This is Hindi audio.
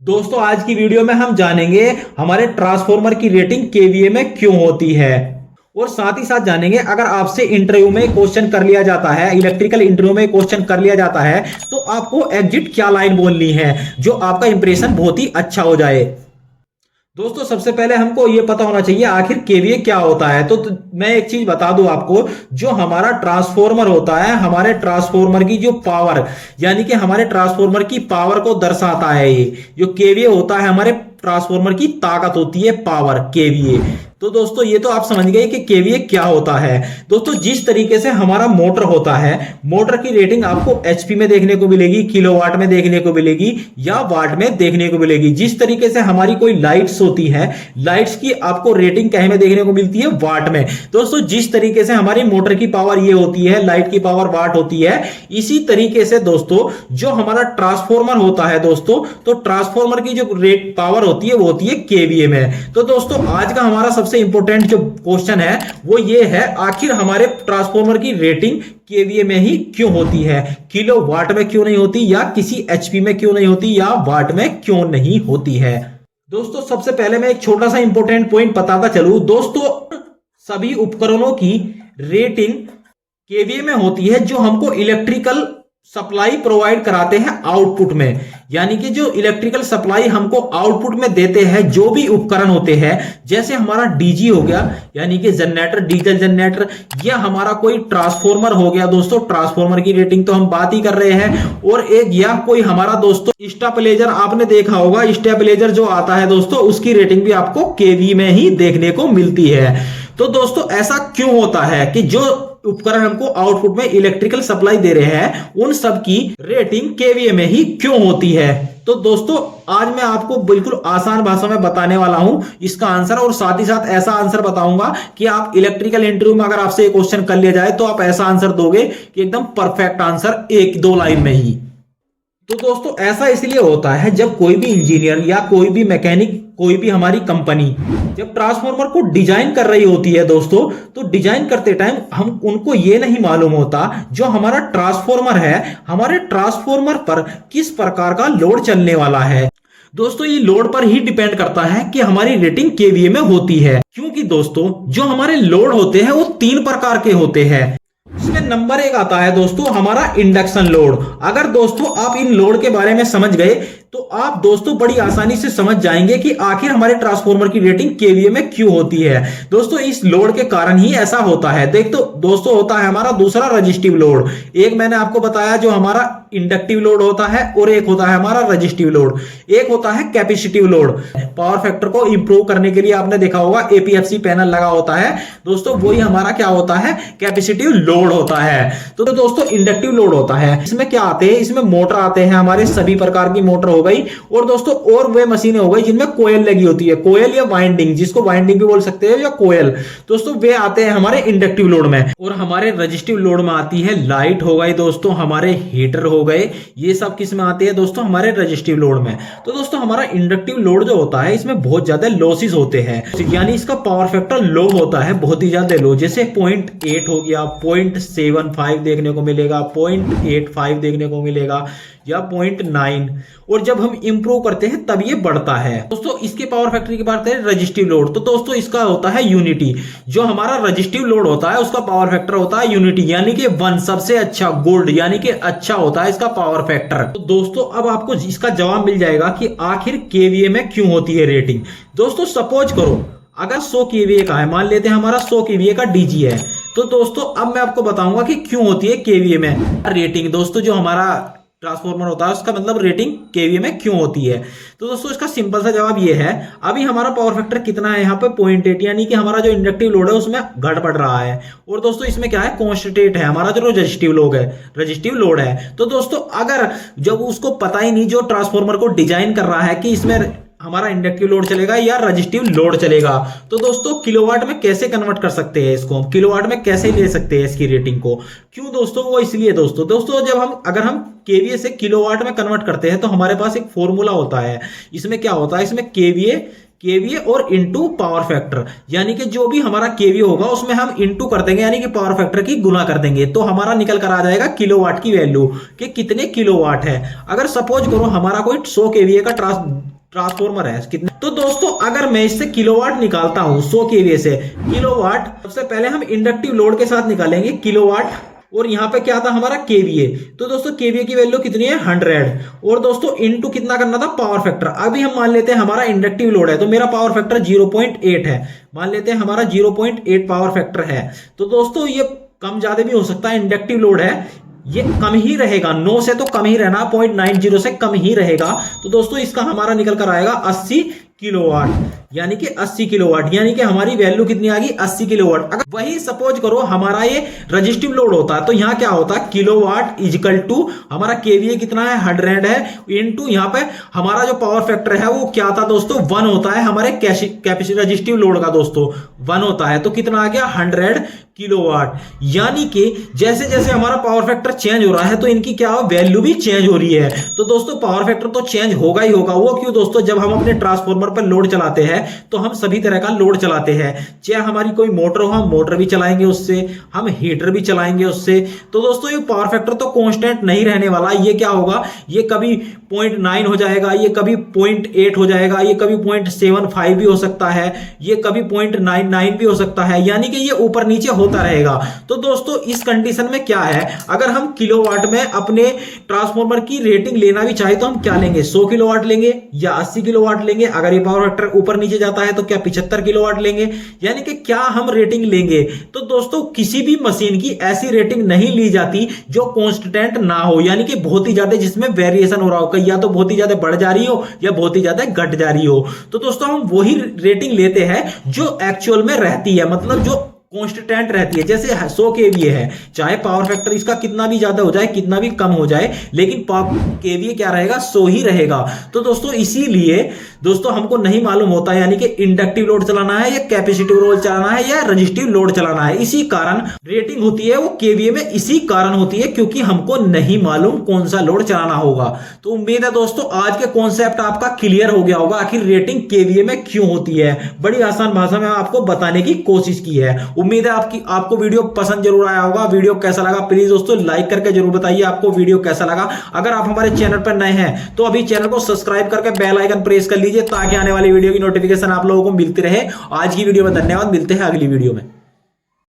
दोस्तों आज की वीडियो में हम जानेंगे हमारे ट्रांसफॉर्मर की रेटिंग केवीए में क्यों होती है और साथ ही साथ जानेंगे अगर आपसे इंटरव्यू में क्वेश्चन कर लिया जाता है, इलेक्ट्रिकल इंटरव्यू में क्वेश्चन कर लिया जाता है तो आपको एग्जिट क्या लाइन बोलनी है जो आपका इंप्रेशन बहुत ही अच्छा हो जाए। दोस्तों सबसे पहले हमको ये पता होना चाहिए आखिर केवीए क्या होता है। तो मैं एक चीज बता दूं आपको, जो हमारा ट्रांसफॉर्मर होता है, हमारे ट्रांसफॉर्मर की जो पावर यानी कि हमारे ट्रांसफॉर्मर की पावर को दर्शाता है। ये जो केवीए होता है हमारे ट्रांसफॉर्मर की ताकत होती है, पावर केवीए। तो दोस्तों ये तो आप समझ गए कि केवीए क्या होता है। दोस्तों जिस तरीके से हमारा मोटर होता है, मोटर की रेटिंग आपको एचपी में देखने को मिलेगी, किलोवाट में देखने को मिलेगी या वाट में देखने को मिलेगी। जिस तरीके से हमारी कोई लाइट्स होती है, लाइट्स की आपको रेटिंग कहीं में देखने को मिलती है, वाट में। दोस्तों जिस तरीके से हमारी मोटर की पावर ये होती है, लाइट की पावर वाट होती है, इसी तरीके से दोस्तों जो हमारा ट्रांसफॉर्मर होता है दोस्तों, तो ट्रांसफॉर्मर की जो रेट पावर होती है वो होती है केवीए में। तो दोस्तों आज का हमारा सबसे इंपॉर्टेंट जो क्वेश्चन है वो ये है, आखिर हमारे ट्रांसफॉर्मर की रेटिंग केवीए में ही क्यों होती है, किलो वाट में क्यों नहीं होती, या किसी एचपी में क्यों नहीं होती, या वाट में क्यों नहीं होती है। दोस्तों सबसे पहले मैं एक छोटा सा इंपॉर्टेंट पॉइंट बताता चलूं। दोस्तों सभी उपकरणों की रेटिंग केवीए में होती है जो हमको इलेक्ट्रिकल सप्लाई प्रोवाइड कराते हैं आउटपुट में, यानी कि जो इलेक्ट्रिकल सप्लाई हमको आउटपुट में देते हैं जो भी उपकरण होते हैं, जैसे हमारा डीजी हो गया यानी कि जनरेटर, डीजल जनरेटर, या हमारा कोई ट्रांसफॉर्मर हो गया। दोस्तों ट्रांसफॉर्मर की रेटिंग तो हम बात ही कर रहे हैं, और एक या कोई हमारा दोस्तों स्टेबलाइजर आपने देखा होगा, स्टेबलाइजर जो आता है दोस्तों उसकी रेटिंग भी आपको केवी में ही देखने को मिलती है। तो दोस्तों ऐसा क्यों होता है कि जो उपकरण हमको आउटपुट में इलेक्ट्रिकल सप्लाई दे रहे हैं उन सब की रेटिंग केवीए में ही क्यों होती है। तो दोस्तों आज मैं आपको बिल्कुल आसान भाषा में बताने वाला हूं इसका आंसर, और साथ ही साथ ऐसा आंसर बताऊंगा कि आप इलेक्ट्रिकल इंटरव्यू में अगर आपसे क्वेश्चन कर लिया जाए तो आप ऐसा आंसर दोगे कि एकदम परफेक्ट आंसर, एक दो लाइन में ही। तो दोस्तों ऐसा इसलिए होता है जब कोई भी इंजीनियर या कोई भी मैकेनिक, कोई भी हमारी कंपनी जब ट्रांसफॉर्मर को डिजाइन कर रही होती है दोस्तों, तो डिजाइन करते टाइम हम उनको ये नहीं मालूम होता जो हमारा ट्रांसफॉर्मर है, हमारे ट्रांसफॉर्मर पर किस प्रकार का लोड चलने वाला है। दोस्तों ये लोड पर ही डिपेंड करता है कि हमारी रेटिंग केवीए में होती है, क्योंकि दोस्तों जो हमारे लोड होते हैं वो 3 प्रकार के होते हैं। इसमें नंबर 1 आता है दोस्तों हमारा इंडक्शन लोड। अगर दोस्तों आप इन लोड के बारे में समझ गए तो आप दोस्तों बड़ी आसानी से समझ जाएंगे कि आखिर हमारे ट्रांसफॉर्मर की रेटिंग केवीए में क्यों होती है। दोस्तों इस लोड के कारण ही ऐसा होता है। देख तो दोस्तों होता है हमारा दूसरा रजिस्टिव लोड। एक मैंने आपको बताया जो हमारा इंडक्टिव लोड होता है, और एक होता है हमारा रजिस्टिव लोड, एक होता है कैपेसिटिव लोड। पावर फैक्टर को इंप्रूव करने के लिए आपने देखा होगा एपीएफसी पैनल लगा होता है दोस्तों, वही हमारा क्या होता है, कैपेसिटिव लोड होता है। तो दोस्तों इंडक्टिव लोड होता है, इसमें क्या आते हैं, इसमें मोटर आते हैं, हमारे सभी प्रकार की मोटर हो गई, और दोस्तों और वे मशीनें हो गई जिनमें कोयल लगी होती है, कोयल या वाइंडिंग, जिसको वाइंडिंग भी बोल सकते हैं, या कोयल। दोस्तों वे आते हैं हमारे इंडक्टिव लोड में। और हमारे रजिस्टिव लोड में आती है लाइट हो गई दोस्तों, हमारे हीटर हो गए, ये सब किस में आते हैं दोस्तों, हमारे रजिस्टिव लोड में। तो दोस्तों हमारा इंडक्टिव लोड जो होता है इसमें बहुत ज्यादा लॉसेस होते हैं, यानी इसका पावर फैक्टर लो होता है, बहुत ही ज्यादा लो, जैसे 0.8 हो गया, 0.75 देखने को मिलेगा, 0.85 देखने को मिलेगा, या 0.9। और जब हम इंप्रूव करते हैं तब ये बढ़ता है। दोस्तों इसके पावर फैक्टर की बात करें रजिस्टिव लोड, तो दोस्तों इसका होता है यूनिटी। जो हमारा रजिस्टिव लोड होता है उसका पावर फैक्टर होता है यूनिटी, यानी कि 1, सबसे अच्छा, गोल्ड, यानी कि अच्छा होता है इसका पावर फैक्टर। तो दोस्तों अब आपको इसका जवाब मिल जाएगा कि आखिर केवीए में क्यों होती है रेटिंग। दोस्तों सपोज करो अगर 100 केवीए का है, मान लेते हैं हमारा 100 केवीए का डीजी है, तो दोस्तों अब मैं आपको बताऊंगा कि क्यों होती है केवीए में रेटिंग। दोस्तों जो हमारा ट्रांसफॉर्मर होता है उसका मतलब रेटिंग केवीए में क्यों होती है। तो दोस्तों इसका सिंपल सा जवाब ये है, अभी हमारा पावर फैक्टर कितना है यहाँ पे 0.8, यानी कि हमारा जो इंडक्टिव लोड है उसमें घट बढ़ रहा है, और दोस्तों इसमें क्या है, कांस्टेंट है हमारा जो रजिस्टिव लोड है। तो दोस्तों अगर जब उसको पता ही नहीं जो ट्रांसफॉर्मर को डिजाइन कर रहा है कि इसमें हमारा इंडक्टिव लोड चलेगा या रजिस्टिव लोड चलेगा, तो दोस्तों किलोवाट में कैसे कन्वर्ट कर सकते हैं इसको, किलोवाट में कैसे ले सकते हैं इसकी रेटिंग को। क्यों दोस्तों, वो इसलिए दोस्तों जब अगर हम केवीए से किलोवाट में कन्वर्ट करते हैं तो हमारे पास एक फॉर्मूला होता है। इसमें क्या होता है, इसमें केवीए केवीए और इनटू पावर फैक्टर, यानी कि जो भी हमारा केवीए होगा उसमें हम इनटू कर देंगे, यानी कि पावर फैक्टर की गुना कर देंगे, तो हमारा निकल कर आ जाएगा किलोवाट की वैल्यू कि कितने किलोवाट है। अगर सपोज करो हमारा कोई 100 केवीए का ट्रांसफॉर्मर है कितने, तो दोस्तों अगर मैं इससे किलोवाट निकालता हूं 100 केवीए से किलोवाट, सबसे पहले हम इंडक्टिव लोड के साथ निकालेंगे किलोवाट, और यहां पे क्या था हमारा केवीए, तो दोस्तों केवीए की वैल्यू कितनी है 100, और दोस्तों इनटू कितना करना था पावर फैक्टर। अभी हम मान लेते हैं हमारा इंडक्टिव लोड है तो मेरा पावर फैक्टर 0.8 है, मान लेते हैं हमारा 0.8 पावर फैक्टर है, तो दोस्तों ये कम ज्यादा भी हो सकता है, इंडक्टिव लोड है ये कम ही रहेगा, 9 से तो कम ही रहना, 0.90 से कम ही रहेगा, तो दोस्तों इसका हमारा निकल कर आएगा 80 किलोवाट, यानी कि 80 किलोवाट, यानी कि हमारी वैल्यू कितनी आ गई 80 किलोवाट। अगर वही सपोज करो हमारा ये रजिस्टिव लोड होता तो यहाँ क्या होता, किलोवाट इजिकल टू हमारा केवीए कितना है 100 है, इनटू यहाँ पे हमारा जो पावर फैक्टर है वो क्या था दोस्तों 1 होता है, हमारे कैपेसिटी रजिस्टिव लोड का दोस्तों 1 होता है, तो कितना आ गया 100 किलोवाट। यानी कि जैसे जैसे हमारा पावर फैक्टर चेंज हो रहा है तो इनकी क्या वैल्यू भी चेंज हो रही है, तो दोस्तों पावर फैक्टर तो चेंज होगा ही होगा। वो क्यों दोस्तों, जब हम अपने ट्रांसफार्मर पर लोड चलाते हैं तो हम सभी तरह का लोड चलाते हैं, चाहे हमारी कोई मोटर हो हम मोटर भी चलाएंगे उससे, हम हीटर भी चलाएंगे उससे, तो दोस्तों ये पावर फैक्टर तो कांस्टेंट नहीं रहने वाला, ये क्या होगा, ये कभी 0.9 हो जाएगा, ये कभी 0.8 हो जाएगा, ये कभी 0.75 भी हो सकता है, ये कभी 0.99 भी हो सकता है, यानी कि ये ऊपर नीचे होता रहेगा। तो दोस्तों इस कंडीशन में क्या है, अगर हम किलोवाट में अपने ट्रांसफार्मर की रेटिंग लेना भी चाहे तो हम क्या लेंगे, 100 किलोवाट लेंगे या 80 किलोवाट लेंगे, अगर ये पावर फैक्टर ऊपर नीचे जाता है तो क्या 75 किलोवाट लेंगे, यानी कि क्या हम रेटिंग लेंगे। तो दोस्तों किसी भी मशीन की ऐसी रेटिंग नहीं ली जाती जो कांस्टेंट ना हो, यानी कि बहुत ही ज्यादा जिसमें वेरिएशन हो रहा हो, या तो बहुत ही ज्यादा बढ़ जा रही हो या बहुत ही ज्यादा घट जा रही हो, तो दोस्तों हम वही रेटिंग लेते हैं जो एक्चुअल में रहती है, मतलब जो कांस्टेंट रहती है। जैसे 100 केवीए है, चाहे पावर फैक्टर इसका कितना भी ज्यादा हो जाए कितना भी कम हो जाए, लेकिन केवीए क्या रहेगा 100 ही रहेगा। तो दोस्तों इसीलिए दोस्तों हमको नहीं मालूम होता, यानी कि इंडक्टिव लोड चलाना है या कैपेसिटिव लोड चलाना है या रजिस्टिव लोड चलाना है, इसी कारण रेटिंग होती है वो केवीए में, इसी कारण होती है क्योंकि हमको नहीं मालूम कौन सा लोड चलाना होगा। तो उम्मीद है दोस्तों आज के कॉन्सेप्ट आपका क्लियर हो गया होगा, आखिर रेटिंग केवीए में क्यों होती है, बड़ी आसान भाषा में आपको बताने की कोशिश की है। उम्मीद है आपको वीडियो पसंद जरूर आया होगा। वीडियो कैसा लगा प्लीज दोस्तों लाइक करके जरूर बताइए आपको वीडियो कैसा लगा। अगर आप हमारे चैनल पर नए हैं तो अभी चैनल को सब्सक्राइब करके बेल आइकन प्रेस कर लीजिए ताकि आने वाली वीडियो की नोटिफिकेशन आप लोगों को मिलती रहे। आज की वीडियो में धन्यवाद, मिलते हैं अगली वीडियो में।